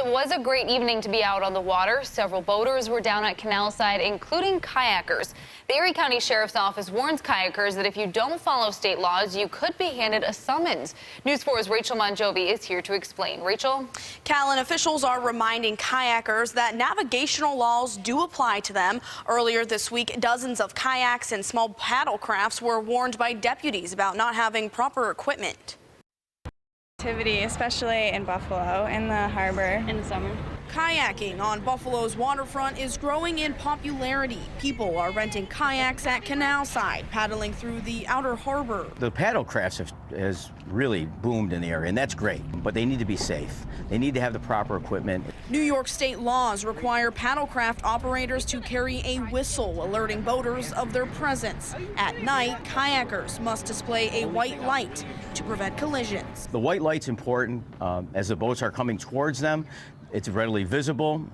Well, it was a great evening to be out on the water. Several boaters were down at Canal Side, including kayakers. The Erie County Sheriff's Office warns kayakers that if you don't follow state laws, you could be handed a summons. News 4's Rachel Monjovi is here to explain. Rachel? Callan, officials are reminding kayakers that navigational laws do apply to them. Earlier this week, dozens of kayaks and small paddle crafts were warned by deputies about not having proper equipment. Especially in Buffalo, in the harbor. In the summer. Kayaking on Buffalo's waterfront is growing in popularity. People are renting kayaks at Canal Side, paddling through the outer harbor. The paddle crafts has really boomed in the area, and that's great, but they need to be safe. They need to have the proper equipment. New York state laws require paddlecraft operators to carry a whistle alerting boaters of their presence. At night, kayakers must display a white light to prevent collisions. The white light's important as the boats are coming towards them. It's readily visible.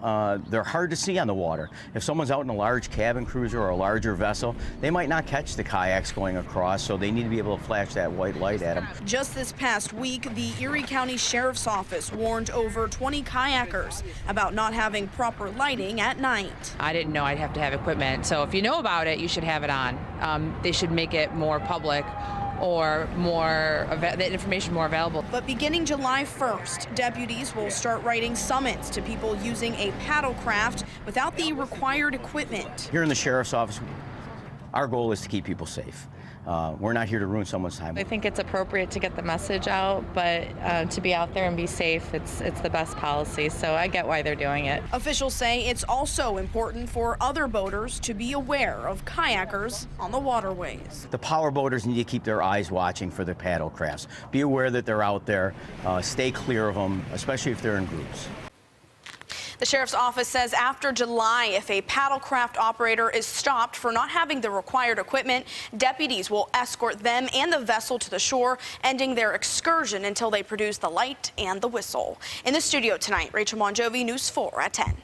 They're hard to see on the water. If someone's out in a large cabin cruiser or a larger vessel, they might not catch the kayaks going across, so they need to be able to flash that white light at them. Just this past week, the Erie County Sheriff's Office warned over 20 kayakers about not having proper lighting at night. I didn't know I'd have to have equipment, so if you know about it, you should have it on. They should make it more public, or the information more available. But beginning July 1st, deputies will start writing summons to people using a paddlecraft without the required equipment. Here in the Sheriff's Office, our goal is to keep people safe. We're not here to ruin someone's time. I think it's appropriate to get the message out, but to be out there and be safe, it's the best policy, so I get why they're doing it. Officials say it's also important for other boaters to be aware of kayakers on the waterways. The power boaters need to keep their eyes watching for the paddle crafts. Be aware that they're out there. Stay clear of them, especially if they're in groups. The Sheriff's Office says after July, if a paddlecraft operator is stopped for not having the required equipment, deputies will escort them and the vessel to the shore, ending their excursion until they produce the light and the whistle. In the studio tonight, Rachel Monjovi, News 4 at 10.